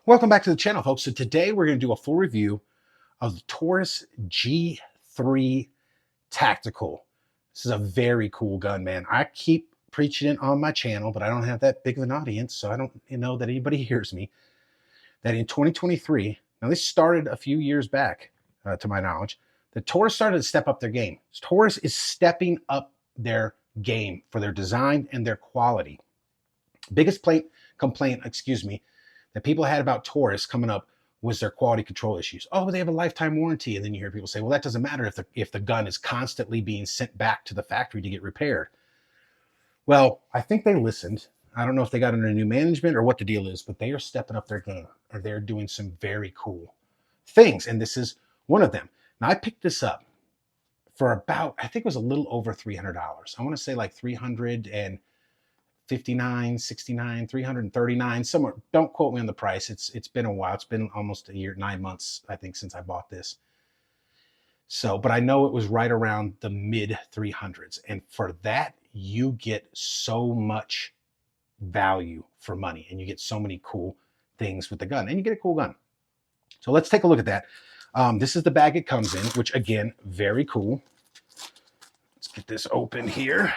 Welcome back to the channel, folks. So today we're going to do a full review of the TAURUS G3 Tactical. This is a very cool gun, man. I keep preaching it on my channel, but I don't have that big of an audience, so I don't know that anybody hears me. That in 2023, now this started a few years back, to my knowledge, the TAURUS started to step up their game. TAURUS is stepping up their game for their design and their quality. Biggest complaint, that people had about TAURUS coming up was their quality control issues. Oh, they have a lifetime warranty. And then you hear people say, well, that doesn't matter if the gun is constantly being sent back to the factory to get repaired. Well, I think they listened. I don't know if they got under new management or what the deal is, but they are stepping up their game and they're doing some very cool things. And this is one of them. Now, I picked this up for about, I think it was a little over $300. I want to say like 359, 69, 339, somewhere. Don't quote me on the price. It's been a while. It's been almost a year, 9 months, I think, since I bought this. So, but I know it was right around the mid 300s. And for that, you get so much value for money and you get so many cool things with the gun and you get a cool gun. So let's take a look at that. This is the bag it comes in, which again, very cool. Let's get this open here.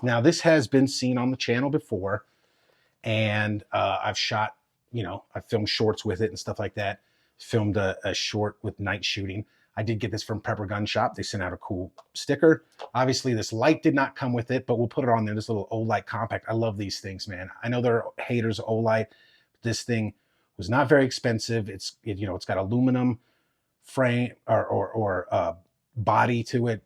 Now, this has been seen on the channel before, and I've shot, I filmed shorts with it and stuff like that. Filmed a short with night shooting. I did get this from Prepper Gun Shop. They sent out a cool sticker. Obviously, this light did not come with it, but we'll put it on there. This little Olight compact. I love these things, man. I know there are haters of Olight. This thing was not very expensive. It's got aluminum frame or body to it.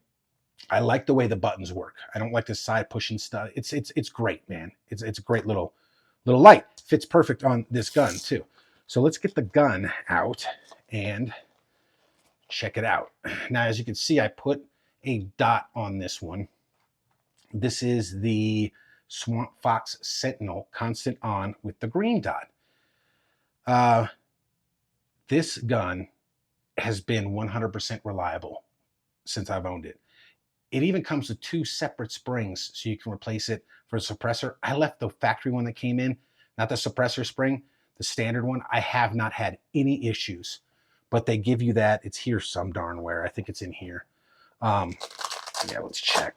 I like the way the buttons work. I don't like the side pushing stuff. It's great, man. It's a great little light. Fits perfect on this gun too. So let's get the gun out and check it out. Now, as you can see, I put a dot on this one. This is the Swamp Fox Sentinel constant on with the green dot. This gun has been 100% reliable since I've owned it. It even comes with 2 separate springs so you can replace it for a suppressor. I left the factory one that came in, not the suppressor spring, the standard one. I have not had any issues, but they give you that. It's here some darn where. I think it's in here. Yeah, let's check.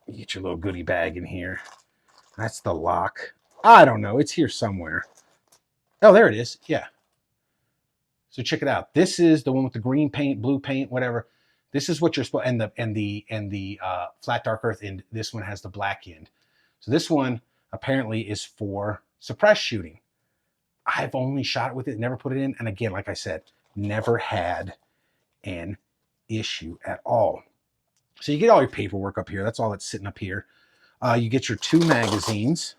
You get your little goodie bag in here. That's the lock. I don't know. It's here somewhere. Oh, there it is. Yeah. So check it out. This is the one with the green paint, blue paint, whatever. This is what you're supposed, and the flat dark earth end. This one has the black end. So this one apparently is for suppressed shooting. I've only shot it with it, never put it in. And again, like I said, never had an issue at all. So you get all your paperwork up here. That's all that's sitting up here. You get your 2 magazines.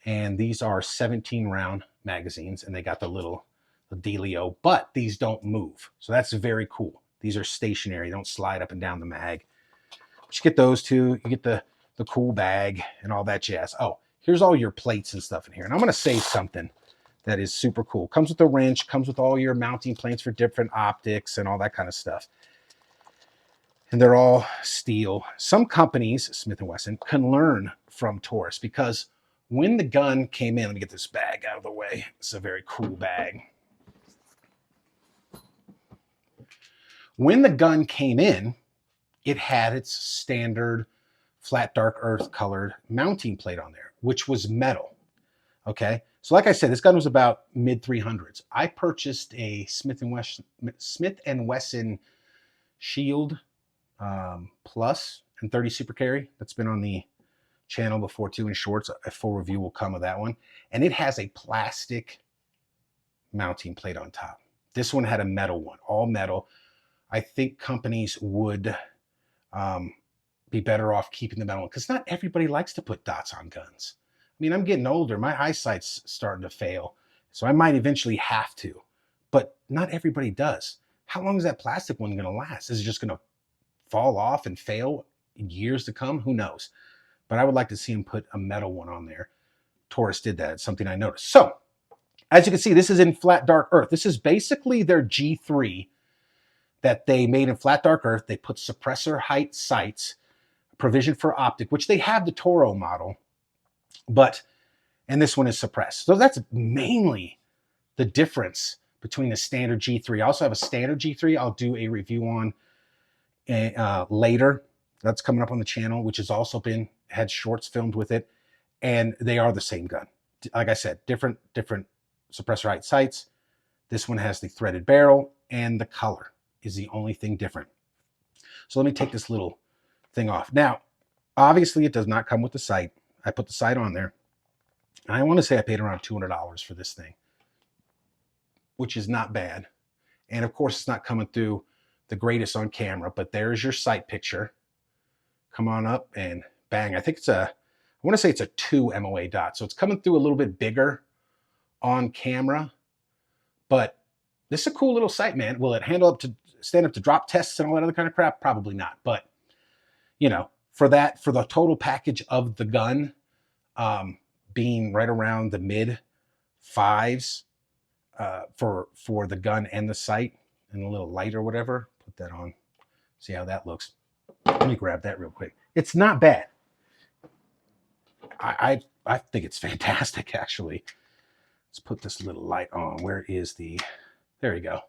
And these are 17 round magazines. And they got the little dealio, but these don't move. So that's very cool. These are stationary. They don't slide up and down the mag. But you get those 2. You get the cool bag and all that jazz. Oh, here's all your plates and stuff in here. And I'm going to say something that is super cool. Comes with a wrench, comes with all your mounting plates for different optics and all that kind of stuff. And they're all steel. Some companies, Smith & Wesson, can learn from TAURUS because when the gun came in, let me get this bag out of the way. It's a very cool bag. When the gun came in, it had its standard flat dark earth colored mounting plate on there, which was metal. Okay. So like I said, this gun was about mid 300s. I purchased a Smith & Wesson Shield Plus and 30 Super Carry. That's been on the channel before too in shorts. A full review will come of that one. And it has a plastic mounting plate on top. This one had a metal one, all metal. I think companies would be better off keeping the metal one because not everybody likes to put dots on guns. I mean, I'm getting older. My eyesight's starting to fail. So I might eventually have to, but not everybody does. How long is that plastic one going to last? Is it just going to fall off and fail in years to come? Who knows? But I would like to see them put a metal one on there. TAURUS did that. It's something I noticed. So as you can see, this is in flat dark earth. This is basically their G3 that they made in flat dark earth. They put suppressor height sights, provision for optic, which they have the Toro model, but and this one is suppressed. So that's mainly the difference between the standard G3. I also have a standard G3 I'll do a review on later. That's coming up on the channel, which has also had shorts filmed with it, and they are the same gun. Like I said, different suppressor height sights. This one has the threaded barrel, and the color is the only thing different. So let me take this little thing off. Now, obviously, it does not come with the sight. I put the sight on there. I want to say I paid around $200 for this thing, which is not bad. And of course, it's not coming through the greatest on camera, but there's your sight picture. Come on up and bang. I think I want to say it's a 2 MOA dot. So it's coming through a little bit bigger on camera, but this is a cool little sight, man. Will it stand up to drop tests and all that other kind of crap? Probably not. But, you know, for the total package of the gun, being right around the mid fives for the gun and the sight, and a little light or whatever, put that on, see how that looks. Let me grab that real quick. It's not bad. I think it's fantastic, actually. Let's put this little light on. Where is there you go.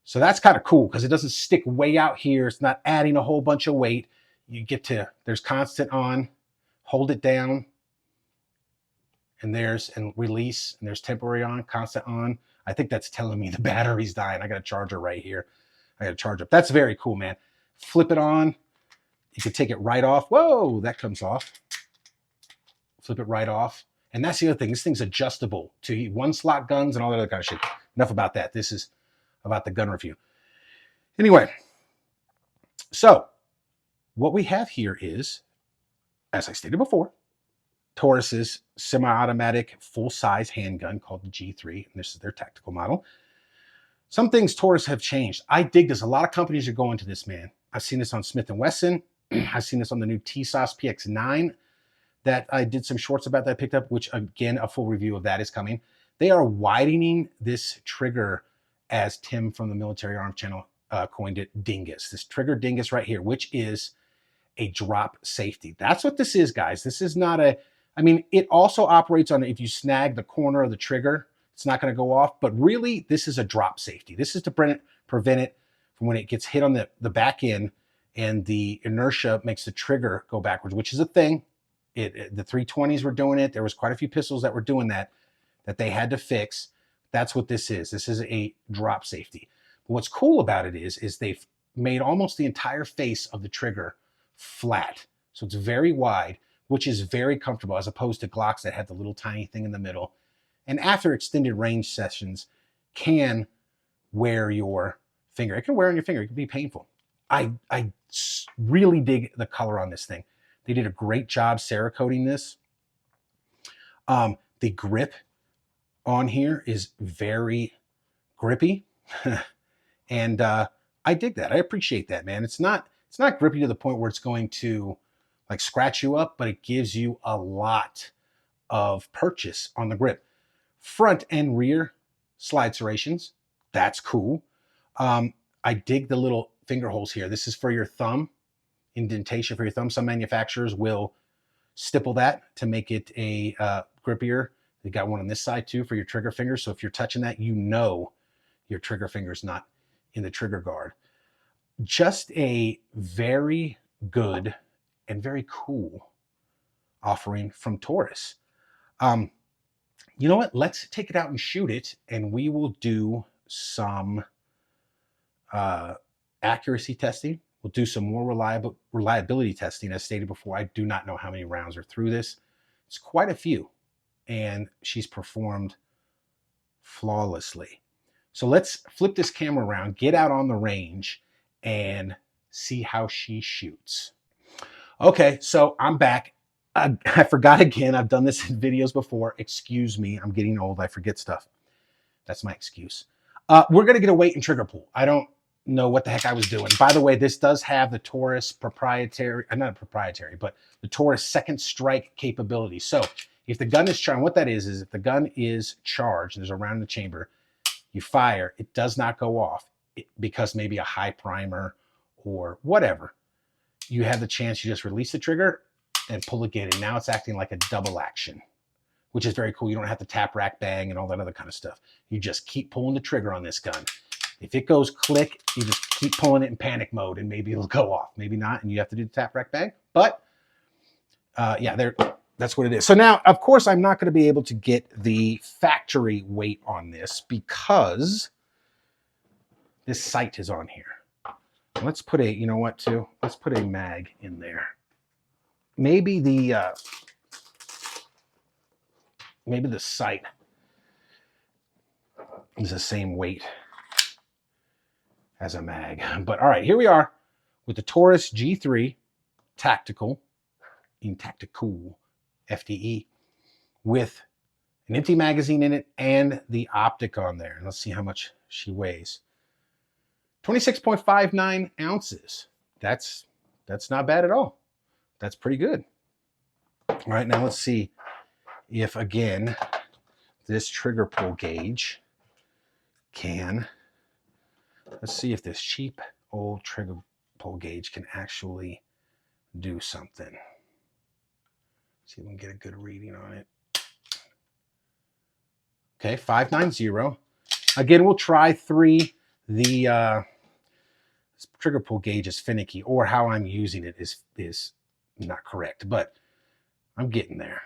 So that's kind of cool because it doesn't stick way out here. It's not adding a whole bunch of weight. There's constant on, hold it down, and release, and there's temporary on, constant on. I think that's telling me the battery's dying. I got a charger right here. I got to charge up. That's very cool, man. Flip it on. You can take it right off. Whoa, that comes off. Flip it right off. And that's the other thing. This thing's adjustable to one slot guns and all that other kind of shit. Enough about that. This is about the gun review. Anyway, so what we have here is, as I stated before, Taurus's semi-automatic full-size handgun called the G3, and this is their tactical model. Some things Taurus have changed. I dig this. A lot of companies are going to this, man. I've seen this on Smith & Wesson. I've seen this on the new TSOS PX9 that I did some shorts about that I picked up, which, again, a full review of that is coming. They are widening this trigger, as Tim from the Military Arms channel coined it, dingus. This trigger dingus right here, which is a drop safety. That's what this is, guys. This is not it also operates on, if you snag the corner of the trigger, it's not going to go off, but really this is a drop safety. This is to prevent it from when it gets hit on the back end and the inertia makes the trigger go backwards, which is a thing. The 320s were doing it. There was quite a few pistols that were doing that they had to fix. That's what this is. This is a drop safety. But what's cool about it is they've made almost the entire face of the trigger flat. So it's very wide, which is very comfortable, as opposed to Glocks that have the little tiny thing in the middle. And after extended range sessions, can wear your finger. It can wear on your finger. It can be painful. I really dig the color on this thing. They did a great job Cerakoting this. The grip on here is very grippy. And I dig that. I appreciate that, man. It's not grippy to the point where it's going to like scratch you up, but it gives you a lot of purchase on the grip. Front and rear slide serrations. That's cool. I dig the little finger holes here. This is for your thumb, indentation for your thumb. Some manufacturers will stipple that to make it a grippier. They got one on this side too for your trigger finger. So if you're touching that, you know your trigger finger's not in the trigger guard. Just a very good and very cool offering from Taurus. You know what? Let's take it out and shoot it, and we will do some accuracy testing. We'll do some more reliability testing. As stated before, I do not know how many rounds are through this. It's quite a few, and she's performed flawlessly. So let's flip this camera around, get out on the range, and see how she shoots. Okay, so I'm back. I forgot again. I've done this in videos before. Excuse me. I'm getting old. I forget stuff. That's my excuse. We're going to get a weight and trigger pull. I don't know what the heck I was doing. By the way, this does have the Taurus proprietary, not proprietary, but the Taurus second strike capability. So if the gun is charged, what that is if the gun is charged, there's a round in the chamber, you fire, it does not go off because maybe a high primer or whatever. You have the chance, you just release the trigger and pull again. And now it's acting like a double action. which is very cool. You don't have to tap, rack, bang, and all that other kind of stuff. You just keep pulling the trigger on this gun. If it goes click, you just keep pulling it in panic mode, and maybe it'll go off. Maybe not, and you have to do the tap, rack, bang. But yeah, that's what it is. So now, of course, I'm not going to be able to get the factory weight on this because this sight is on here. Let's put a, you know what, too? Let's put a mag in there. Maybe the sight is the same weight as a mag. But all right, here we are with the TAURUS G3 Tactical in Tactical FDE with an empty magazine in it and the optic on there. Let's see how much she weighs. 26.59 ounces. That's not bad at all. That's pretty good. All right, now let's see if, again, this trigger pull gauge can, let's see if this cheap old trigger pull gauge can actually do something. See if we can get a good reading on it. Okay, 590. Again, we'll try 3. The trigger pull gauge is finicky, or how I'm using it is not correct, but I'm getting there.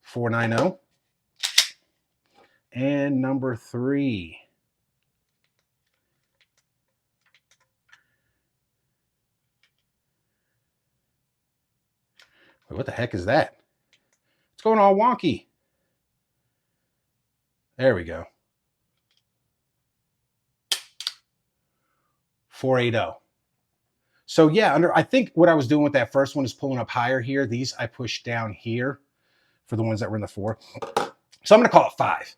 490. And number 3. Wait, what the heck is that? It's going all wonky. There we go. 480. So yeah, I think what I was doing with that first one is pulling up higher here. These I pushed down here for the ones that were in the 4. So I'm going to call it 5.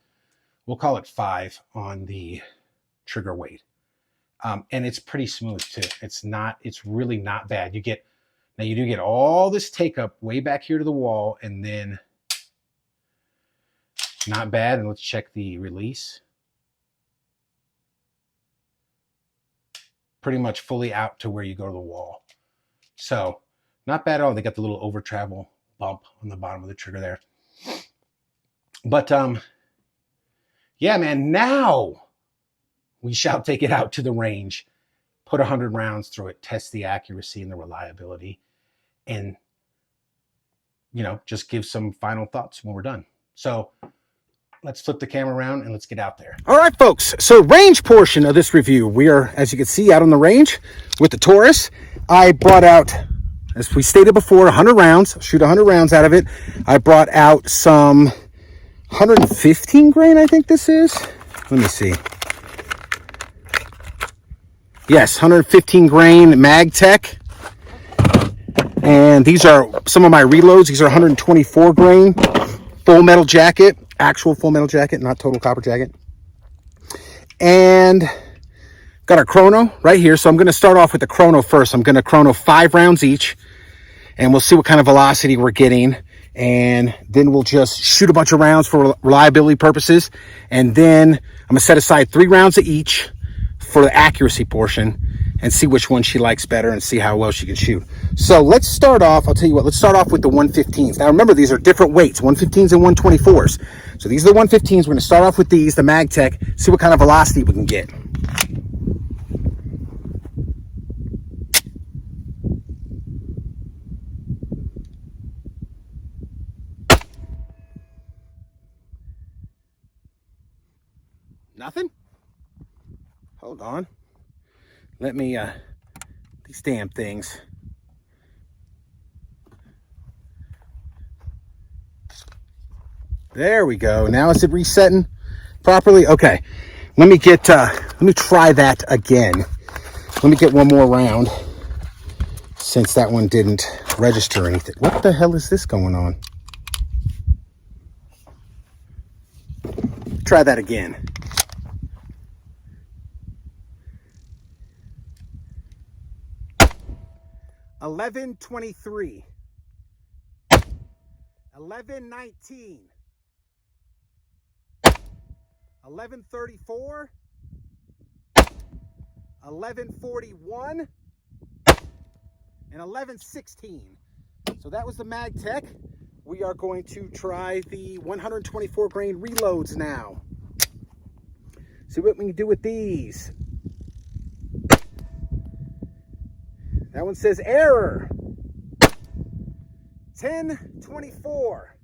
We'll call it 5 on the trigger weight. And it's pretty smooth too. It's really not bad. You do get all this take up way back here to the wall, and then not bad. And let's check the release. Pretty much fully out to where you go to the wall. So not bad at all. They got the little over travel bump on the bottom of the trigger there. But yeah, man, now we shall take it out to the range, put 100 rounds through it, test the accuracy and the reliability, and, you know, just give some final thoughts when we're done. So let's flip the camera around and let's get out there. All right, folks. So range portion of this review, we are, as you can see, out on the range with the TAURUS. I brought out, as we stated before, 100 rounds. I'll shoot 100 rounds out of it. I brought out some 115 grain, I think this is. Let me see. Yes, 115 grain MagTech. And these are some of my reloads. These are 124 grain full metal jacket, actual full metal jacket, not total copper jacket. And got our chrono right here. So I'm going to start off with the chrono first. I'm going to chrono 5 rounds each, and we'll see what kind of velocity we're getting. And then we'll just shoot a bunch of rounds for reliability purposes. And then I'm going to set aside 3 rounds of each for the accuracy portion and see which one she likes better and see how well she can shoot. So let's start off, I'll tell you what, let's start off with the 115s. Now remember, these are different weights, 115s and 124s. So these are the 115s. We're going to start off with these, the MagTech, see what kind of velocity we can get. Nothing? Hold on. Let me, these damn things. There we go. Now is it resetting properly? Okay. Let me try that again. Let me get one more round since that one didn't register anything. What the hell is this going on? Try that again. $11.23, $11.19, $11.34, $11.41, and $11.16. So that was the MagTech we are going to try the 124 grain reloads now. See what we can do with these. That one says error. 1024,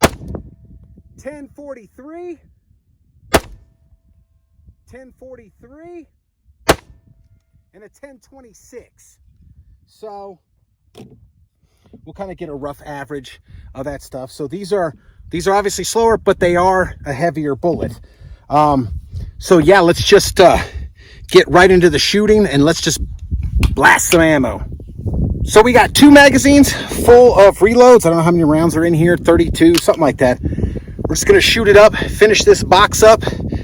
1043, 1043, and a 1026. So we'll kind of get a rough average of that stuff. So these are obviously slower, but they are a heavier bullet. So yeah, let's just get right into the shooting and let's just blast some ammo. So we got 2 magazines full of reloads. I don't know how many rounds are in here, 32, something like that. We're just gonna shoot it up, finish this box up,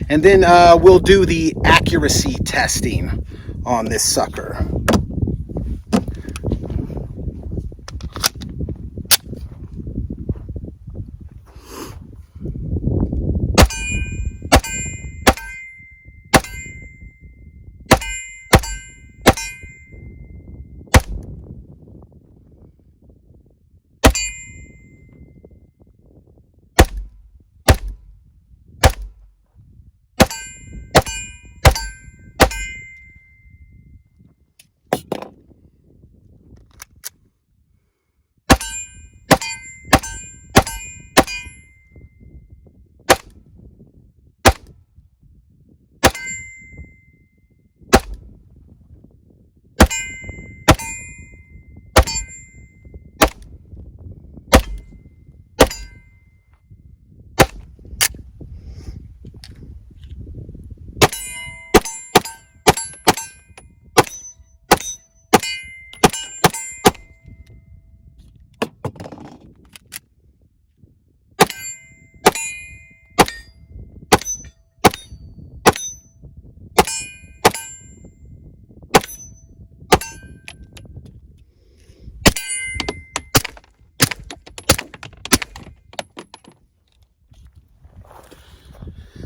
and then we'll do the accuracy testing on this sucker.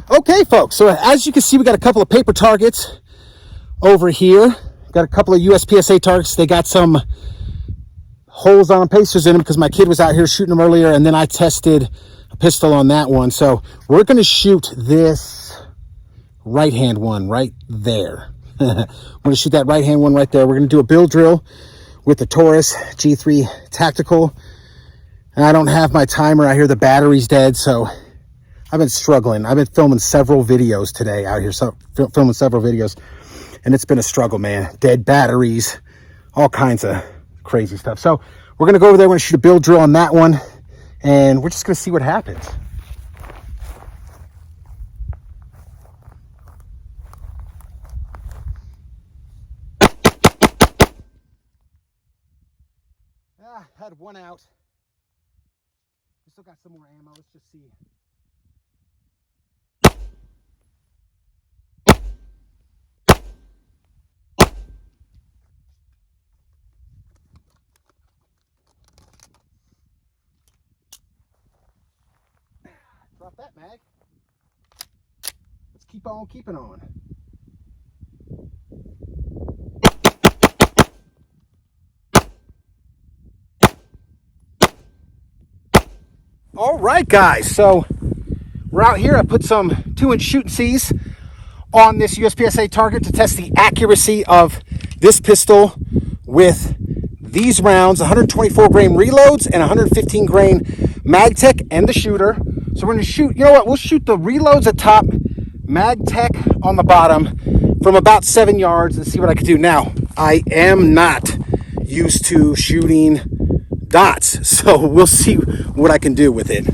Okay, folks, so as you can see, we got a couple of paper targets over here. Got a couple of USPSA targets. They got some holes on them, pacers in them, because my kid was out here shooting them earlier, and then I tested a pistol on that one. So we're going to shoot this right-hand one right there. We're going to shoot that right-hand one right there. We're going to do a build drill with the TAURUS G3 Tactical. And I don't have my timer. I hear the battery's dead, so I've been struggling. I've been filming several videos today out here, so filming several videos, and it's been a struggle, man. Dead batteries, all kinds of crazy stuff. So we're going to go over there. We're going to shoot a build drill on that one, and we're just going to see what happens. Had one out. We still got some more ammo. Let's just see. Drop that mag. Let's keep on keeping on. All right, guys, so we're out here. I put some 2-inch shooting C's on this USPSA target to test the accuracy of this pistol with these rounds, 124 grain reloads and 115 grain MagTech and the shooter. So we're going to shoot, you know what, we'll shoot the reloads at top, MagTech on the bottom from about 7 yards and see what I can do. Now, I am not used to shooting dots, so we'll see what I can do with it.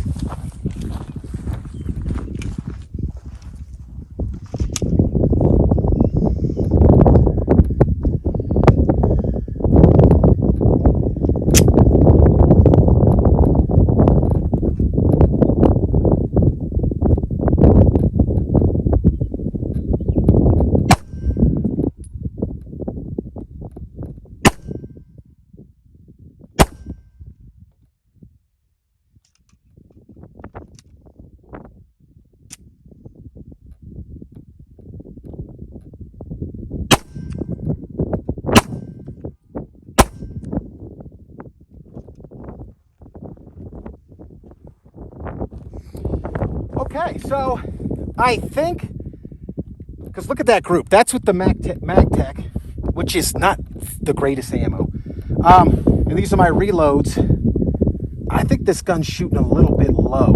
Okay, so I think, because look at that group. That's with the MagTech, which is not the greatest ammo. And these are my reloads. I think this gun's shooting a little bit low,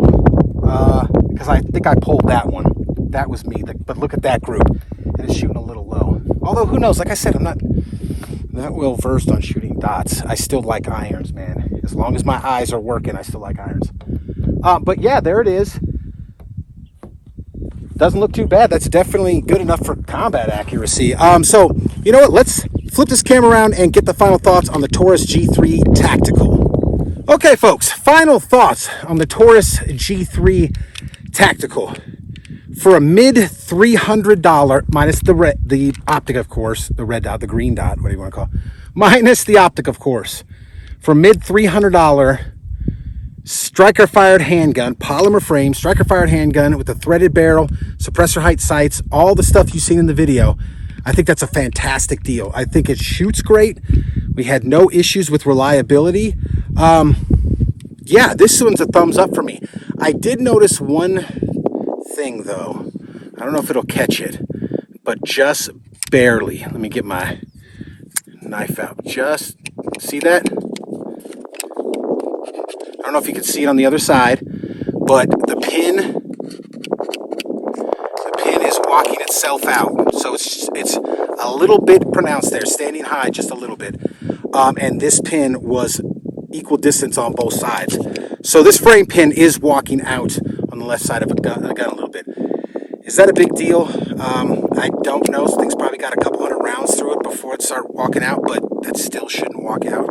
because I think I pulled that one. That was me. But look at that group. And it's shooting a little low. Although, who knows? Like I said, I'm not well versed on shooting dots. I still like irons, man. As long as my eyes are working, I still like irons. But yeah, there it is. Doesn't look too bad. That's definitely good enough for combat accuracy. So, you know what? Let's flip this camera around and get the final thoughts on the TAURUS G3 Tactical. Okay, folks, final thoughts on the TAURUS G3 Tactical. For a mid $300, minus the optic, of course, the red dot, the green dot, what do you want to call it? Minus the optic, of course. For mid $300 striker-fired handgun, polymer frame, striker-fired handgun with a threaded barrel, suppressor height sights, all the stuff you've seen in the video. I think that's a fantastic deal. I think it shoots great. We had no issues with reliability. Yeah, this one's a thumbs up for me. I did notice one thing, though. I don't know if it'll catch it, but just barely. Let me get my knife out. Just see that? I don't know if you can see it on the other side, but the pin is walking itself out. So it's a little bit pronounced there, standing high just a little bit. And this pin was equal distance on both sides. So this frame pin is walking out on the left side of a gun a little bit. Is that a big deal? I don't know. This thing's probably got a couple hundred rounds through it before it started walking out, but that still shouldn't walk out.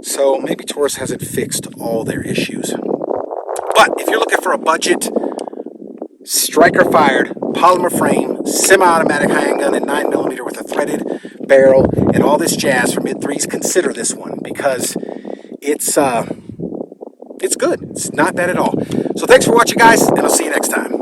So maybe TAURUS hasn't fixed all their issues. But if you're looking for a budget, striker-fired, polymer frame, semi-automatic handgun at 9mm with a threaded barrel and all this jazz for mid-threes, consider this one because it's good. It's not bad at all. So thanks for watching, guys, and I'll see you next time.